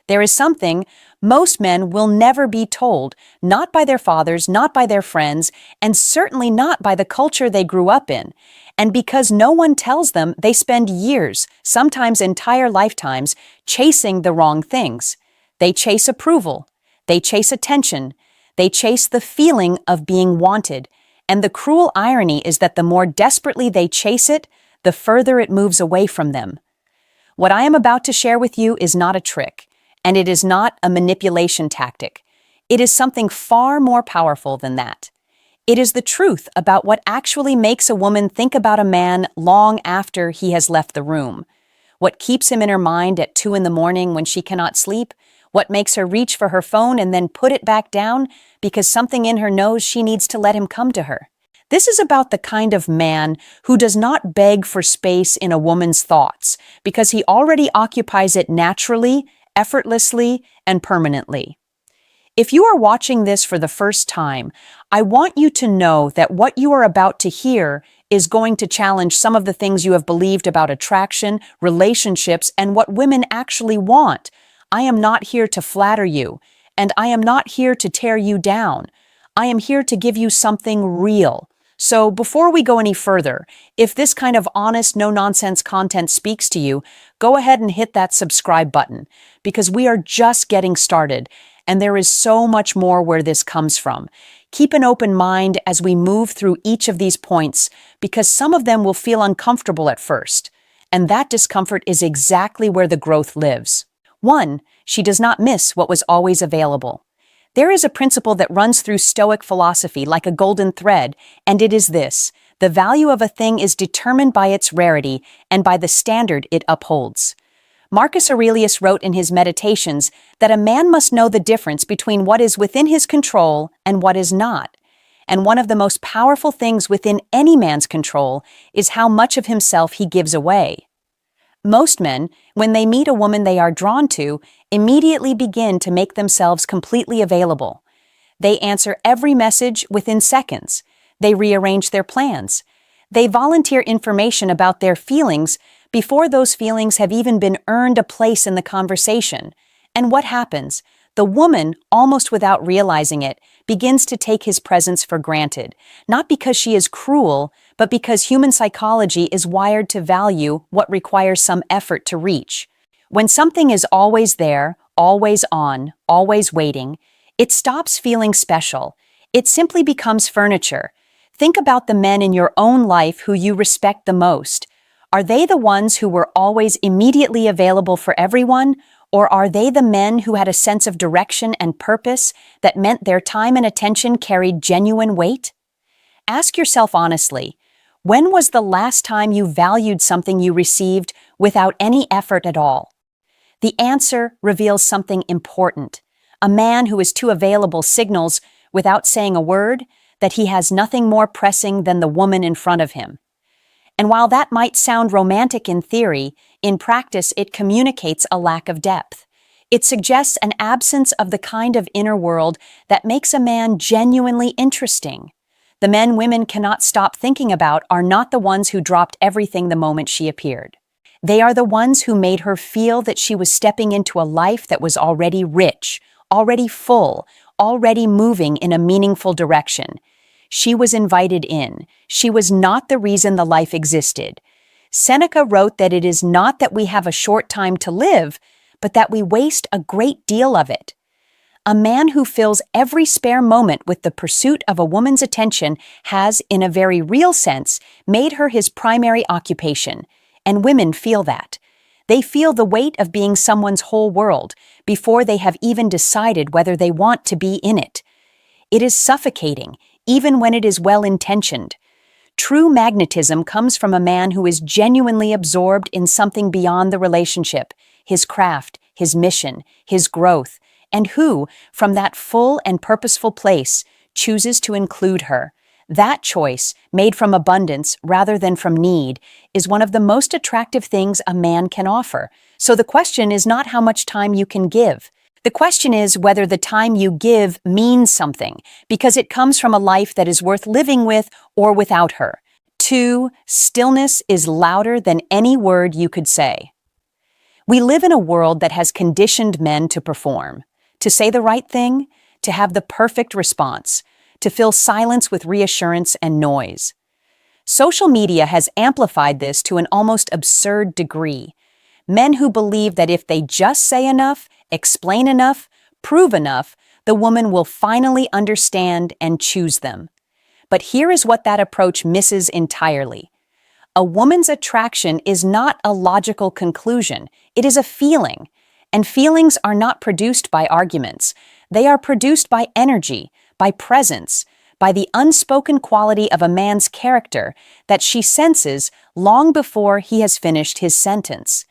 There is something most men will never be told, not by their fathers, not by their friends, and certainly not by the culture they grew up in. And because no one tells them, they spend years, sometimes entire lifetimes, chasing the wrong things. They chase approval. They chase attention. They chase the feeling of being wanted. And the cruel irony is that the more desperately they chase it, the further it moves away from them. What I am about to share with you is not a trick, and it is not a manipulation tactic. It is something far more powerful than that. It is the truth about what actually makes a woman think about a man long after he has left the room. What keeps him in her mind at 2 a.m. when she cannot sleep. What makes her reach for her phone and then put it back down because something in her knows she needs to let him come to her. This is about the kind of man who does not beg for space in a woman's thoughts because he already occupies it naturally, effortlessly, and permanently. If you are watching this for the first time, I want you to know that what you are about to hear is going to challenge some of the things you have believed about attraction, relationships, and what women actually want. I am not here to flatter you, and I am not here to tear you down. I am here to give you something real. So before we go any further, if this kind of honest, no-nonsense content speaks to you, go ahead and hit that subscribe button, because we are just getting started, and there is so much more where this comes from. Keep an open mind as we move through each of these points, because some of them will feel uncomfortable at first, and that discomfort is exactly where the growth lives. 1. She does not miss what was always available. There is a principle that runs through Stoic philosophy like a golden thread, and it is this: the value of a thing is determined by its rarity and by the standard it upholds. Marcus Aurelius wrote in his Meditations that a man must know the difference between what is within his control and what is not. And one of the most powerful things within any man's control is how much of himself he gives away. Most men, when they meet a woman they are drawn to, immediately begin to make themselves completely available. They answer every message within seconds. They rearrange their plans. They volunteer information about their feelings before those feelings have even been earned a place in the conversation. And what happens? The woman, almost without realizing it, begins to take his presence for granted, not because she is cruel, but because human psychology is wired to value what requires some effort to reach. When something is always there, always on, always waiting, it stops feeling special. It simply becomes furniture. Think about the men in your own life who you respect the most. Are they the ones who were always immediately available for everyone, or are they the men who had a sense of direction and purpose that meant their time and attention carried genuine weight? Ask yourself honestly, when was the last time you valued something you received without any effort at all? The answer reveals something important. A man who is too available signals, without saying a word, that he has nothing more pressing than the woman in front of him. And while that might sound romantic in theory, in practice it communicates a lack of depth. It suggests an absence of the kind of inner world that makes a man genuinely interesting. The men women cannot stop thinking about are not the ones who dropped everything the moment she appeared. They are the ones who made her feel that she was stepping into a life that was already rich, already full, already moving in a meaningful direction. She was invited in. She was not the reason the life existed. Seneca wrote that it is not that we have a short time to live, but that we waste a great deal of it. A man who fills every spare moment with the pursuit of a woman's attention has, in a very real sense, made her his primary occupation, and women feel that. They feel the weight of being someone's whole world before they have even decided whether they want to be in it. It is suffocating, even when it is well-intentioned. True magnetism comes from a man who is genuinely absorbed in something beyond the relationship, his craft, his mission, his growth, and who, from that full and purposeful place, chooses to include her. That choice, made from abundance rather than from need, is one of the most attractive things a man can offer. So the question is not how much time you can give. The question is whether the time you give means something, because it comes from a life that is worth living with or without her. 2. Stillness is louder than any word you could say. We live in a world that has conditioned men to perform, to say the right thing, to have the perfect response, to fill silence with reassurance and noise. Social media has amplified this to an almost absurd degree. Men who believe that if they just say enough, explain enough, prove enough, the woman will finally understand and choose them. But here is what that approach misses entirely. A woman's attraction is not a logical conclusion, it is a feeling. And feelings are not produced by arguments. They are produced by energy, by presence, by the unspoken quality of a man's character that she senses long before he has finished his sentence.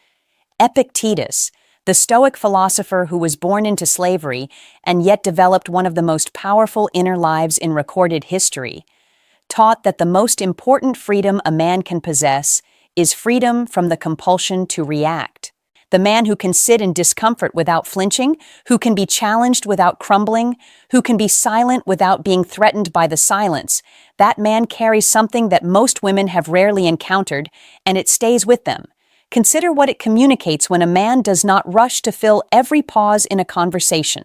Epictetus, the Stoic philosopher who was born into slavery and yet developed one of the most powerful inner lives in recorded history, taught that the most important freedom a man can possess is freedom from the compulsion to react. The man who can sit in discomfort without flinching, who can be challenged without crumbling, who can be silent without being threatened by the silence, that man carries something that most women have rarely encountered, and it stays with them. Consider what it communicates when a man does not rush to fill every pause in a conversation,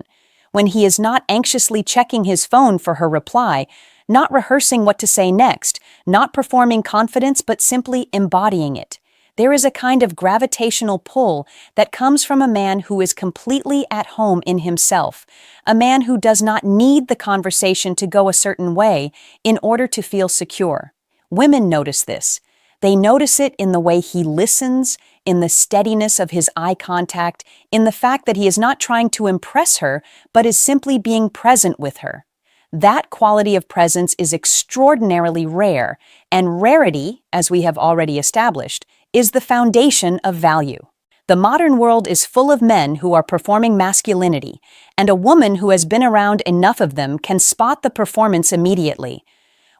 when he is not anxiously checking his phone for her reply, not rehearsing what to say next, not performing confidence but simply embodying it. There is a kind of gravitational pull that comes from a man who is completely at home in himself, a man who does not need the conversation to go a certain way in order to feel secure. Women notice this. They notice it in the way he listens, in the steadiness of his eye contact, in the fact that he is not trying to impress her, but is simply being present with her. That quality of presence is extraordinarily rare, and rarity, as we have already established, is the foundation of value. The modern world is full of men who are performing masculinity, and a woman who has been around enough of them can spot the performance immediately.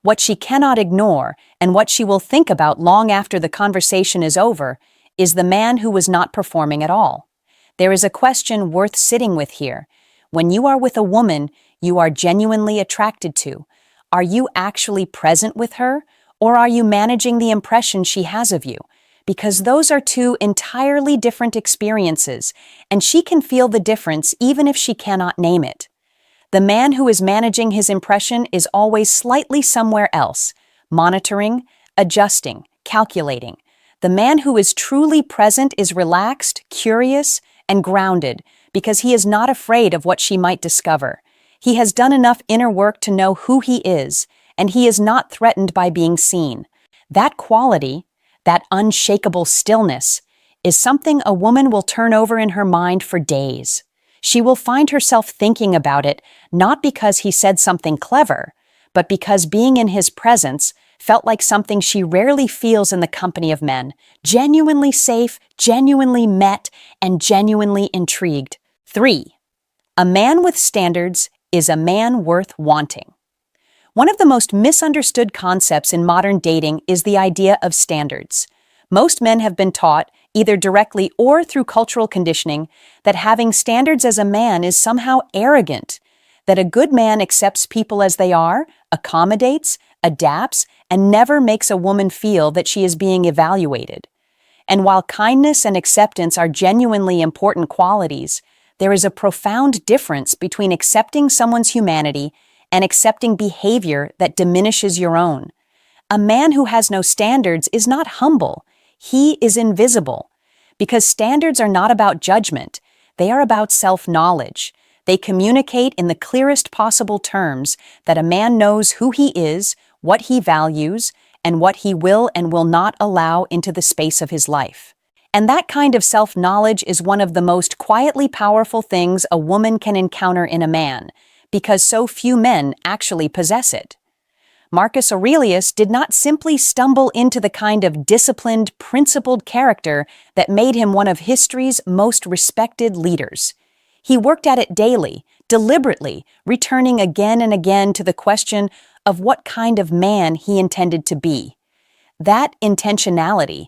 What she cannot ignore, and what she will think about long after the conversation is over, is the man who was not performing at all. There is a question worth sitting with here. When you are with a woman you are genuinely attracted to, are you actually present with her, or are you managing the impression she has of you? Because those are two entirely different experiences, and she can feel the difference even if she cannot name it. The man who is managing his impression is always slightly somewhere else, monitoring, adjusting, calculating. The man who is truly present is relaxed, curious, and grounded because he is not afraid of what she might discover. He has done enough inner work to know who he is, and he is not threatened by being seen. That quality, that unshakable stillness, is something a woman will turn over in her mind for days. She will find herself thinking about it not because he said something clever, but because being in his presence felt like something she rarely feels in the company of men, genuinely safe, genuinely met, and genuinely intrigued. 3. A man with standards is a man worth wanting. One of the most misunderstood concepts in modern dating is the idea of standards. Most men have been taught, either directly or through cultural conditioning, that having standards as a man is somehow arrogant, that a good man accepts people as they are, accommodates, adapts, and never makes a woman feel that she is being evaluated. And while kindness and acceptance are genuinely important qualities, there is a profound difference between accepting someone's humanity and accepting behavior that diminishes your own. A man who has no standards is not humble. He is invisible. Because standards are not about judgment. They are about self-knowledge. They communicate in the clearest possible terms that a man knows who he is, what he values, and what he will and will not allow into the space of his life. And that kind of self-knowledge is one of the most quietly powerful things a woman can encounter in a man, because so few men actually possess it. Marcus Aurelius did not simply stumble into the kind of disciplined, principled character that made him one of history's most respected leaders. He worked at it daily, deliberately, returning again and again to the question of what kind of man he intended to be. That intentionality,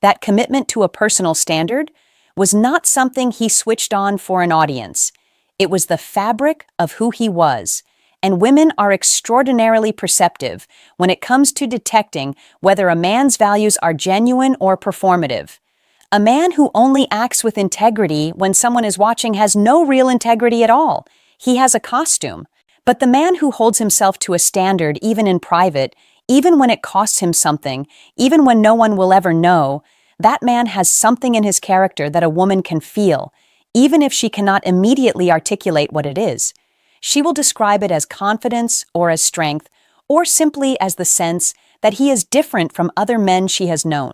that commitment to a personal standard, was not something he switched on for an audience. It was the fabric of who he was, and women are extraordinarily perceptive when it comes to detecting whether a man's values are genuine or performative. A man who only acts with integrity when someone is watching has no real integrity at all. He has a costume. But the man who holds himself to a standard even in private, even when it costs him something, even when no one will ever know, that man has something in his character that a woman can feel, even if she cannot immediately articulate what it is. She will describe it as confidence or as strength, or simply as the sense that he is different from other men she has known.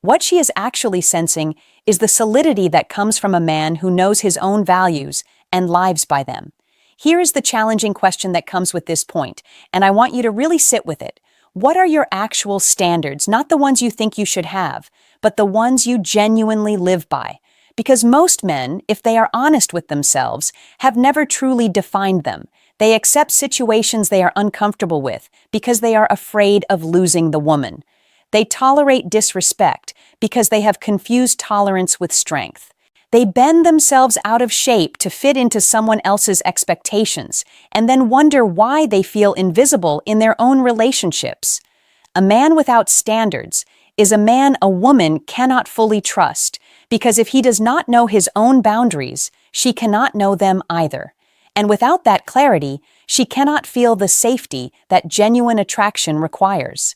What she is actually sensing is the solidity that comes from a man who knows his own values and lives by them. Here is the challenging question that comes with this point, and I want you to really sit with it. What are your actual standards, not the ones you think you should have, but the ones you genuinely live by? Because most men, if they are honest with themselves, have never truly defined them. They accept situations they are uncomfortable with because they are afraid of losing the woman. They tolerate disrespect because they have confused tolerance with strength. They bend themselves out of shape to fit into someone else's expectations and then wonder why they feel invisible in their own relationships. A man without standards is a man a woman cannot fully trust because if he does not know his own boundaries, she cannot know them either. And without that clarity, she cannot feel the safety that genuine attraction requires.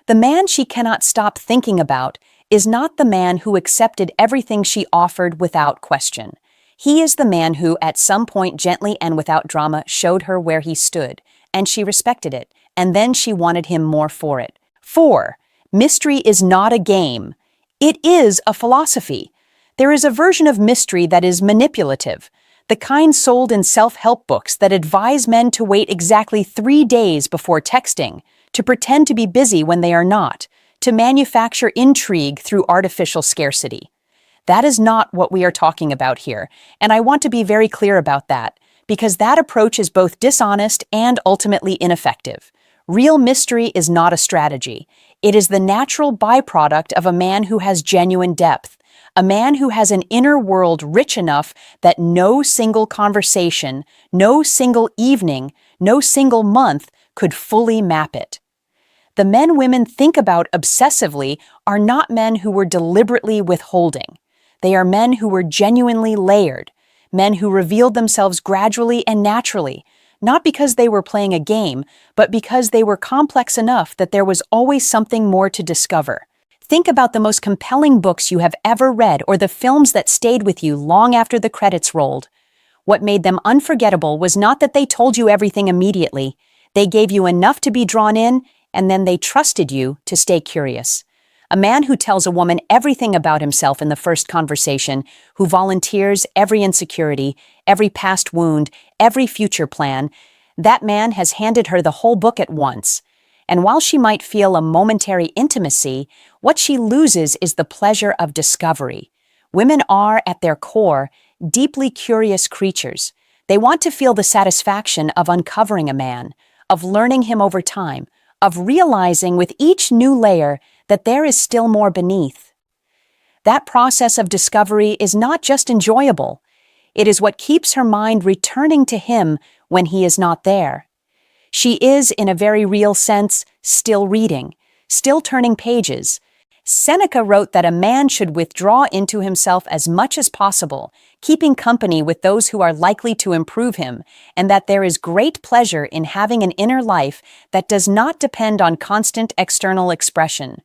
The man she cannot stop thinking about is not the man who accepted everything she offered without question. He is the man who, at some point gently and without drama, showed her where he stood, and she respected it, and then she wanted him more for it. 4. Mystery is not a game. It is a philosophy. There is a version of mystery that is manipulative, the kind sold in self-help books that advise men to wait exactly 3 days before texting, to pretend to be busy when they are not, to manufacture intrigue through artificial scarcity. That is not what we are talking about here, and I want to be very clear about that, because that approach is both dishonest and ultimately ineffective. Real mystery is not a strategy. It is the natural byproduct of a man who has genuine depth, a man who has an inner world rich enough that no single conversation, no single evening, no single month could fully map it. The men women think about obsessively are not men who were deliberately withholding. They are men who were genuinely layered, men who revealed themselves gradually and naturally, not because they were playing a game, but because they were complex enough that there was always something more to discover. Think about the most compelling books you have ever read or the films that stayed with you long after the credits rolled. What made them unforgettable was not that they told you everything immediately. They gave you enough to be drawn in, and then they trusted you to stay curious. A man who tells a woman everything about himself in the first conversation, who volunteers every insecurity, every past wound, every future plan, that man has handed her the whole book at once. And while she might feel a momentary intimacy, what she loses is the pleasure of discovery. Women are, at their core, deeply curious creatures. They want to feel the satisfaction of uncovering a man, of learning him over time, of realizing with each new layer that there is still more beneath. That process of discovery is not just enjoyable. It is what keeps her mind returning to him when he is not there. She is, in a very real sense, still reading, still turning pages. Seneca wrote that a man should withdraw into himself as much as possible, keeping company with those who are likely to improve him, and that there is great pleasure in having an inner life that does not depend on constant external expression.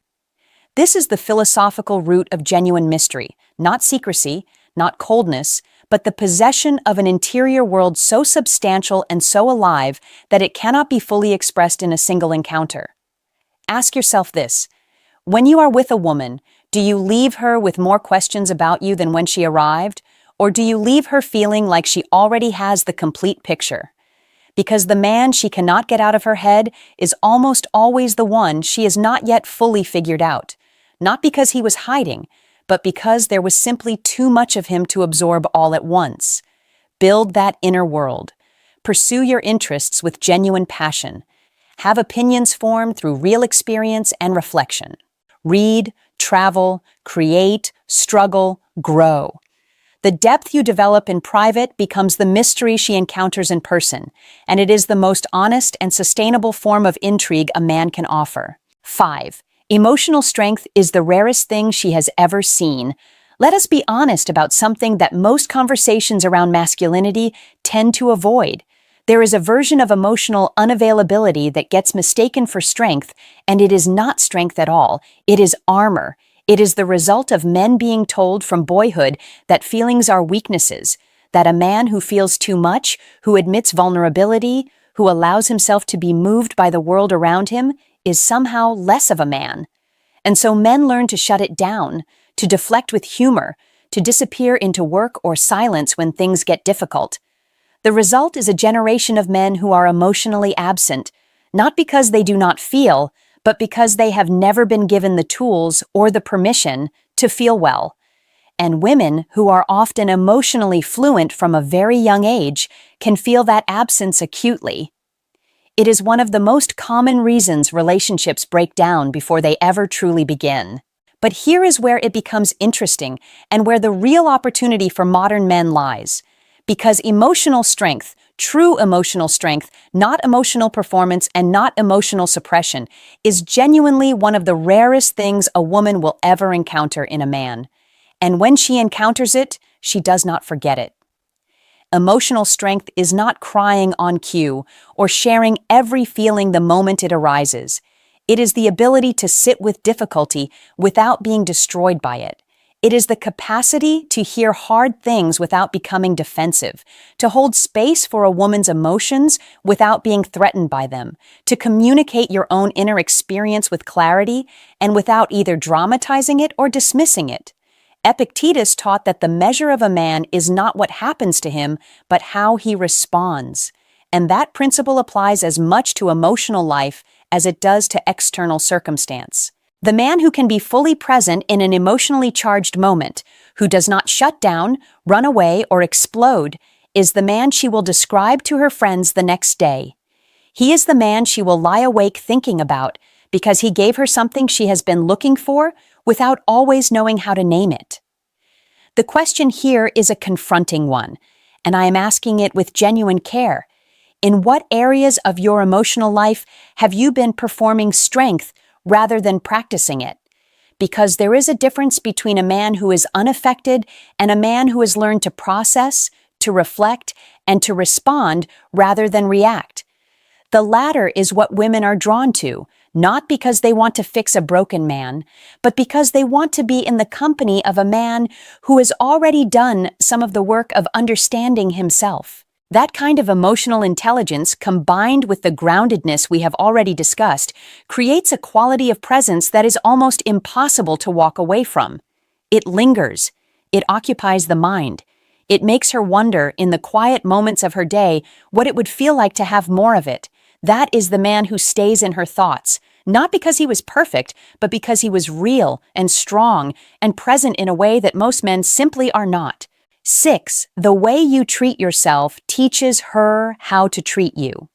This is the philosophical root of genuine mystery, not secrecy, not coldness, but the possession of an interior world so substantial and so alive that it cannot be fully expressed in a single encounter. Ask yourself this: when you are with a woman, do you leave her with more questions about you than when she arrived, or do you leave her feeling like she already has the complete picture? Because the man she cannot get out of her head is almost always the one she has not yet fully figured out, not because he was hiding, but because there was simply too much of him to absorb all at once. Build that inner world. Pursue your interests with genuine passion. Have opinions formed through real experience and reflection. Read, travel, create, struggle, grow. The depth you develop in private becomes the mystery she encounters in person, and it is the most honest and sustainable form of intrigue a man can offer. 5. Emotional strength is the rarest thing she has ever seen. Let us be honest about something that most conversations around masculinity tend to avoid. There is a version of emotional unavailability that gets mistaken for strength, and it is not strength at all. It is armor. It is the result of men being told from boyhood that feelings are weaknesses, that a man who feels too much, who admits vulnerability, who allows himself to be moved by the world around him, is somehow less of a man. And so men learn to shut it down, to deflect with humor, to disappear into work or silence when things get difficult. The result is a generation of men who are emotionally absent, not because they do not feel, but because they have never been given the tools or the permission to feel well. And women, who are often emotionally fluent from a very young age, can feel that absence acutely. It is one of the most common reasons relationships break down before they ever truly begin. But here is where it becomes interesting and where the real opportunity for modern men lies. Because emotional strength, true emotional strength, not emotional performance and not emotional suppression, is genuinely one of the rarest things a woman will ever encounter in a man. And when she encounters it, she does not forget it. Emotional strength is not crying on cue or sharing every feeling the moment it arises. It is the ability to sit with difficulty without being destroyed by it. It is the capacity to hear hard things without becoming defensive, to hold space for a woman's emotions without being threatened by them, to communicate your own inner experience with clarity and without either dramatizing it or dismissing it. Epictetus taught that the measure of a man is not what happens to him, but how he responds. And that principle applies as much to emotional life as it does to external circumstance. The man who can be fully present in an emotionally charged moment, who does not shut down, run away, or explode, is the man she will describe to her friends the next day. He is the man she will lie awake thinking about because he gave her something she has been looking for without always knowing how to name it. The question here is a confronting one, and I am asking it with genuine care. In what areas of your emotional life have you been performing strength rather than practicing it? Because there is a difference between a man who is unaffected and a man who has learned to process, to reflect, and to respond rather than react. The latter is what women are drawn to, not because they want to fix a broken man, but because they want to be in the company of a man who has already done some of the work of understanding himself. That kind of emotional intelligence, combined with the groundedness we have already discussed, creates a quality of presence that is almost impossible to walk away from. It lingers. It occupies the mind. It makes her wonder, in the quiet moments of her day, what it would feel like to have more of it. That is the man who stays in her thoughts, not because he was perfect, but because he was real and strong and present in a way that most men simply are not. 6. The way you treat yourself teaches her how to treat you.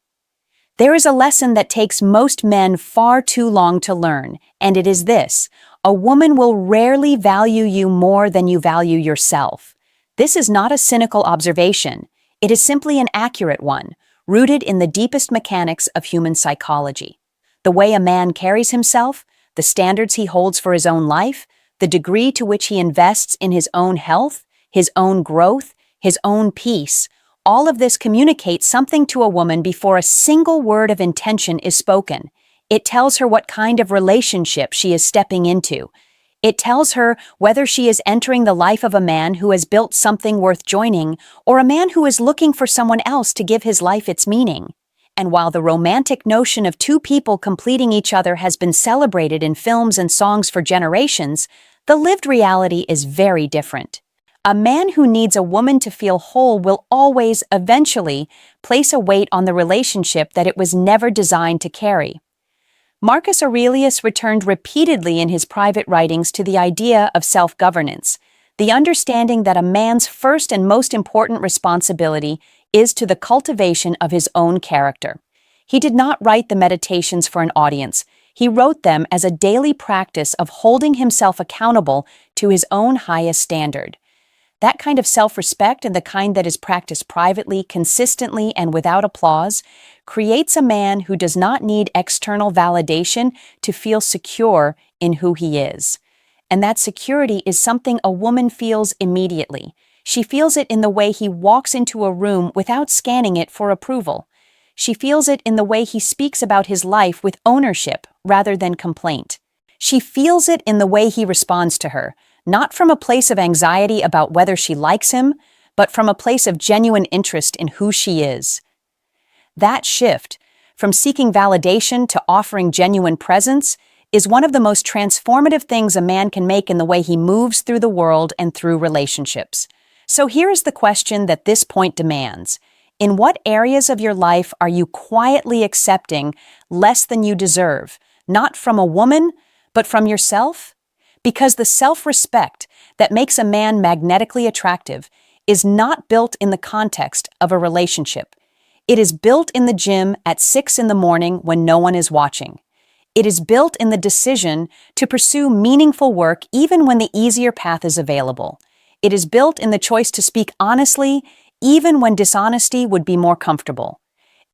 There is a lesson that takes most men far too long to learn, and it is this: a woman will rarely value you more than you value yourself. This is not a cynical observation. It is simply an accurate one, rooted in the deepest mechanics of human psychology. The way a man carries himself, the standards he holds for his own life, the degree to which he invests in his own health, his own growth, his own peace, all of this communicates something to a woman before a single word of intention is spoken. It tells her what kind of relationship she is stepping into. It tells her whether she is entering the life of a man who has built something worth joining, or a man who is looking for someone else to give his life its meaning. And while the romantic notion of two people completing each other has been celebrated in films and songs for generations, the lived reality is very different. A man who needs a woman to feel whole will always, eventually, place a weight on the relationship that it was never designed to carry. Marcus Aurelius returned repeatedly in his private writings to the idea of self-governance, the understanding that a man's first and most important responsibility is to the cultivation of his own character. He did not write the Meditations for an audience. He wrote them as a daily practice of holding himself accountable to his own highest standard. That kind of self-respect, and the kind that is practiced privately, consistently, and without applause, creates a man who does not need external validation to feel secure in who he is. and that security is something a woman feels immediately. She feels it in the way he walks into a room without scanning it for approval. She feels it in the way he speaks about his life with ownership rather than complaint. She feels it in the way he responds to her, not from a place of anxiety about whether she likes him, but from a place of genuine interest in who she is. That shift, from seeking validation to offering genuine presence, is one of the most transformative things a man can make in the way he moves through the world and through relationships. So here is the question that this point demands. In what areas of your life are you quietly accepting less than you deserve, not from a woman, but from yourself? Because the self-respect that makes a man magnetically attractive is not built in the context of a relationship. It is built in the gym at 6 in the morning when no one is watching. It is built in the decision to pursue meaningful work even when the easier path is available. It is built in the choice to speak honestly even when dishonesty would be more comfortable.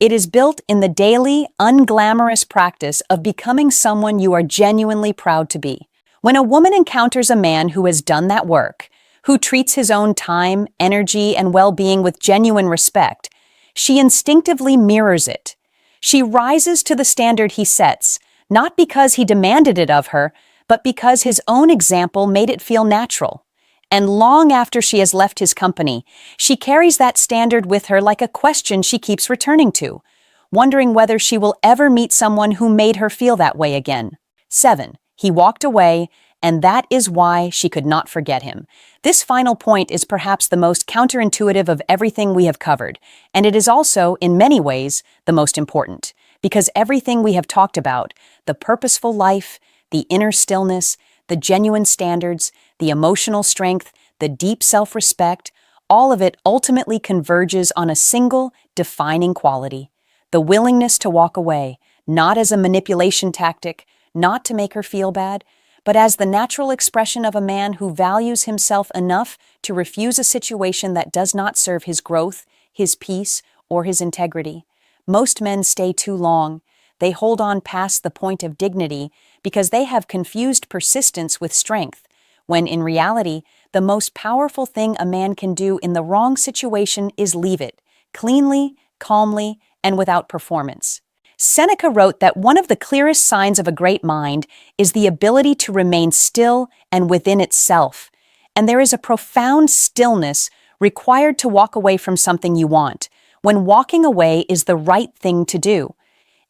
It is built in the daily, unglamorous practice of becoming someone you are genuinely proud to be. When a woman encounters a man who has done that work, who treats his own time, energy, and well-being with genuine respect, she instinctively mirrors it. She rises to the standard he sets, not because he demanded it of her, but because his own example made it feel natural. And long after she has left his company, she carries that standard with her like a question she keeps returning to, wondering whether she will ever meet someone who made her feel that way again. 7. He walked away, and that is why she could not forget him. This final point is perhaps the most counterintuitive of everything we have covered, and it is also, in many ways, the most important, because everything we have talked about, the purposeful life, the inner stillness, the genuine standards, the emotional strength, the deep self-respect, all of it ultimately converges on a single, defining quality: the willingness to walk away, not as a manipulation tactic, not to make her feel bad, but as the natural expression of a man who values himself enough to refuse a situation that does not serve his growth, his peace, or his integrity. Most men stay too long. They hold on past the point of dignity because they have confused persistence with strength, when in reality, the most powerful thing a man can do in the wrong situation is leave it, cleanly, calmly, and without performance. Seneca wrote that one of the clearest signs of a great mind is the ability to remain still and within itself, and there is a profound stillness required to walk away from something you want, when walking away is the right thing to do.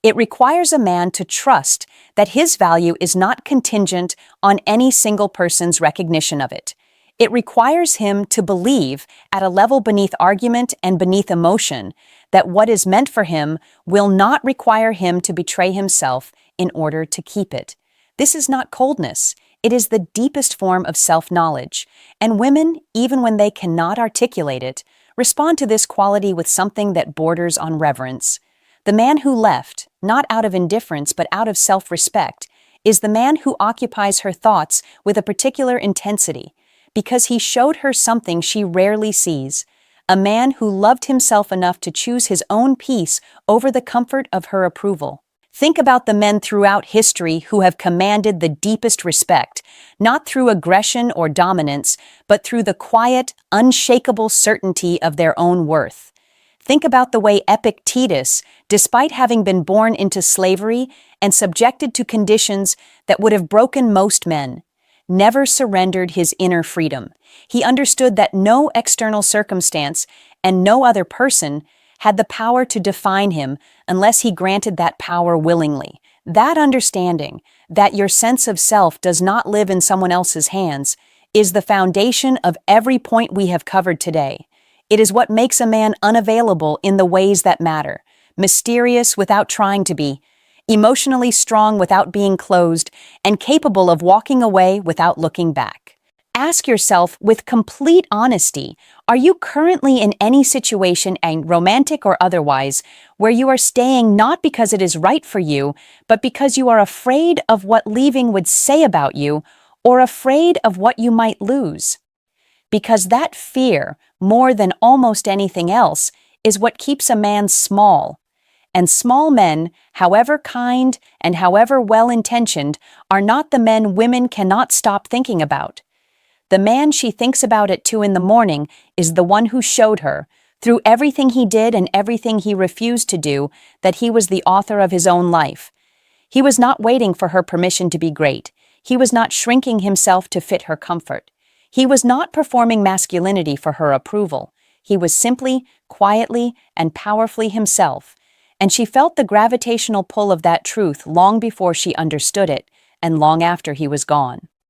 It requires a man to trust that his value is not contingent on any single person's recognition of it. It requires him to believe, at a level beneath argument and beneath emotion, that what is meant for him will not require him to betray himself in order to keep it. This is not coldness. It is the deepest form of self-knowledge, and women, even when they cannot articulate it, respond to this quality with something that borders on reverence. The man who left, not out of indifference but out of self-respect, is the man who occupies her thoughts with a particular intensity, because he showed her something she rarely sees, a man who loved himself enough to choose his own peace over the comfort of her approval. Think about the men throughout history who have commanded the deepest respect, not through aggression or dominance, but through the quiet, unshakable certainty of their own worth. Think about the way Epictetus, despite having been born into slavery and subjected to conditions that would have broken most men, never surrendered his inner freedom. He understood that no external circumstance and no other person had the power to define him unless he granted that power willingly. That understanding, that your sense of self does not live in someone else's hands, is the foundation of every point we have covered today. It is what makes a man unavailable in the ways that matter, mysterious without trying to be, emotionally strong without being closed, and capable of walking away without looking back. Ask yourself with complete honesty, are you currently in any situation, romantic or otherwise, where you are staying not because it is right for you, but because you are afraid of what leaving would say about you, or afraid of what you might lose? Because that fear, more than almost anything else, is what keeps a man small. And small men, however kind and however well-intentioned, are not the men women cannot stop thinking about. The man she thinks about at 2 in the morning is the one who showed her, through everything he did and everything he refused to do, that he was the author of his own life. He was not waiting for her permission to be great. He was not shrinking himself to fit her comfort. He was not performing masculinity for her approval. He was simply, quietly, and powerfully himself. And she felt the gravitational pull of that truth long before she understood it, and long after he was gone.